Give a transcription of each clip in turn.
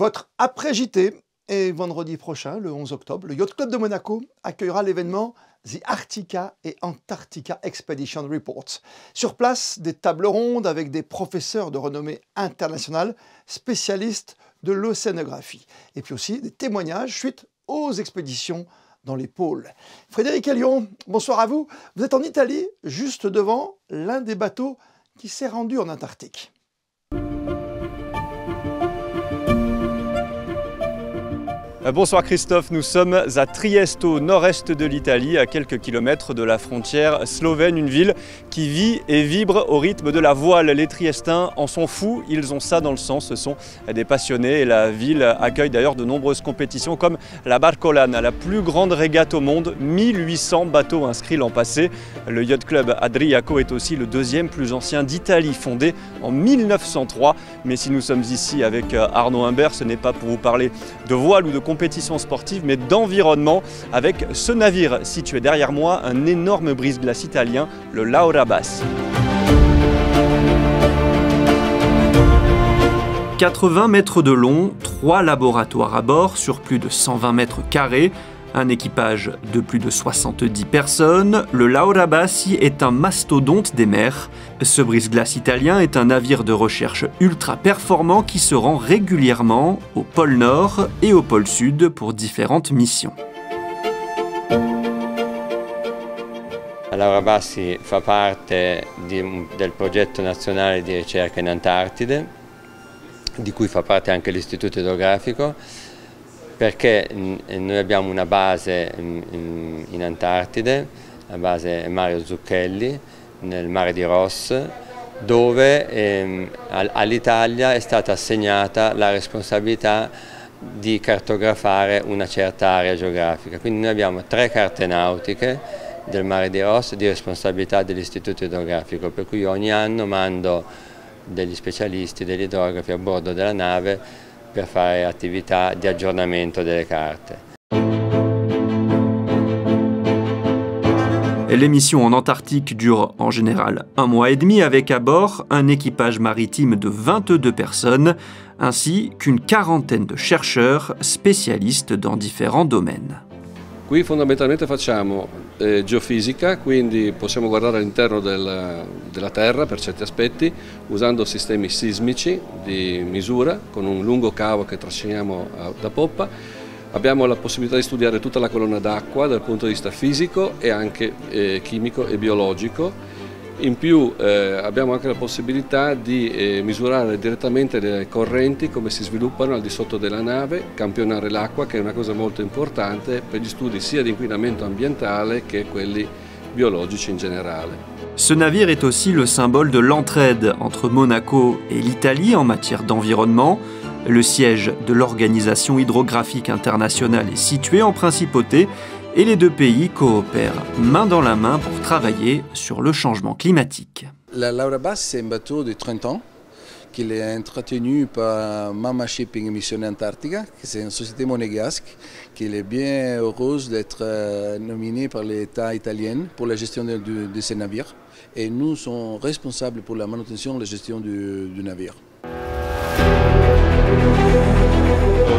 votre après-JT. Et vendredi prochain, le 11 octobre, le Yacht Club de Monaco accueillera l'événement The Arctica et Antarctica Expedition Reports. Sur place, des tables rondes avec des professeurs de renommée internationale, spécialistes de l'océanographie. Et puis aussi des témoignages suite aux expéditions dans les pôles. Frédéric Elion, bonsoir à vous. Vous êtes en Italie, juste devant l'un des bateaux qui s'est rendu en Antarctique. Bonsoir Christophe, nous sommes à Trieste au nord-est de l'Italie, à quelques kilomètres de la frontière slovène, une ville qui vit et vibre au rythme de la voile. Les Triestins en sont fous, ils ont ça dans le sang, ce sont des passionnés et la ville accueille d'ailleurs de nombreuses compétitions comme la Barcolana, la plus grande régate au monde, 1800 bateaux inscrits l'an passé. Le Yacht Club Adriaco est aussi le deuxième plus ancien d'Italie, fondé en 1903. Mais si nous sommes ici avec Arnaud Humbert, ce n'est pas pour vous parler de voile ou de compétition sportive, mais d'environnement, avec ce navire situé derrière moi, un énorme brise-glace italien, le Laura Bassi. 80 mètres de long, 3 laboratoires à bord sur plus de 120 mètres carrés, un équipage de plus de 70 personnes, le Laura Bassi est un mastodonte des mers. Ce brise-glace italien est un navire de recherche ultra performant qui se rend régulièrement au pôle Nord et au pôle Sud pour différentes missions. La Laura Bassi fa parte del progetto nazionale di ricerca in Antartide, di cui fa parte anche l'Istituto Idrografico, perché noi abbiamo una base in Antartide, la base Mario Zucchelli, nel mare di Ross, dove all'Italia è stata assegnata la responsabilità di cartografare una certa area geografica. Quindi noi abbiamo 3 carte nautiche del mare di Ross di responsabilità dell'Istituto Idrografico, per cui ogni anno mando degli specialisti, degli idrografi a bordo della nave per fare attività di aggiornamento delle carte. Les missions en Antarctique durent en général 1 mois et demi avec à bord un équipage maritime de 22 personnes ainsi qu'une quarantaine de chercheurs spécialistes dans différents domaines. Qui fondamentalmente facciamo geofisica, quindi possiamo guardare all'interno della Terra per certi aspetti usando sistemi sismici di misura con un lungo cavo che trasciniamo da poppa. Abbiamo la possibilità di studiare tutta la colonna d'acqua dal punto di vista fisico e anche chimico e biologico. In più abbiamo anche la possibilità di misurare direttamente le correnti, come si sviluppano al di sotto della nave, campionare l'acqua, che è una cosa molto importante per gli studi sia di inquinamento ambientale che quelli biologici in generale. Ce navire est aussi le symbole de l'entraide entre Monaco et l'Italie en matière d'environnement. Le siège de l'Organisation hydrographique internationale est situé en Principauté et les deux pays coopèrent main dans la main pour travailler sur le changement climatique. La Laura Bassi, c'est un bateau de 30 ans qui est entretenu par Mama Shipping Mission Antarctica, qui c'est une société monégasque qui est bien heureuse d'être nominée par l'État italien pour la gestion de ces navires. Et nous sommes responsables pour la manutention et la gestion du navire.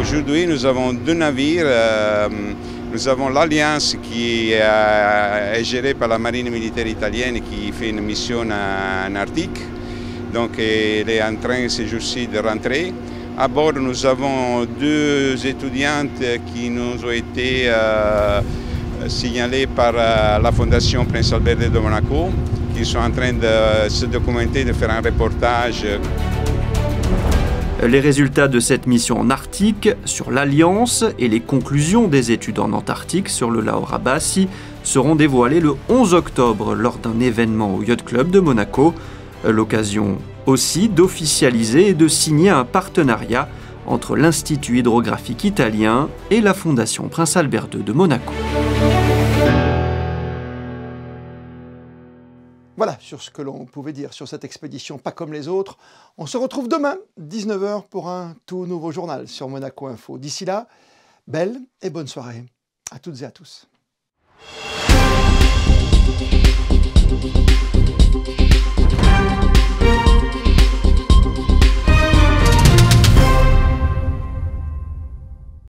Aujourd'hui, nous avons 2 navires. Nous avons l'Alliance qui est gérée par la marine militaire italienne qui fait une mission en Arctique. Donc elle est en train ces jours-ci de rentrer. À bord, nous avons 2 étudiantes qui nous ont été signalées par la Fondation Prince Albert de Monaco, qui sont en train de se documenter, de faire un reportage. Les résultats de cette mission en Arctique sur l'Alliance et les conclusions des études en Antarctique sur le Laura Bassi seront dévoilés le 11 octobre lors d'un événement au Yacht Club de Monaco. L'occasion aussi d'officialiser et de signer un partenariat entre l'Institut hydrographique italien et la Fondation Prince Albert II de Monaco. Voilà sur ce que l'on pouvait dire sur cette expédition pas comme les autres. On se retrouve demain, 19 h, pour un tout nouveau journal sur Monaco Info. D'ici là, belle et bonne soirée à toutes et à tous.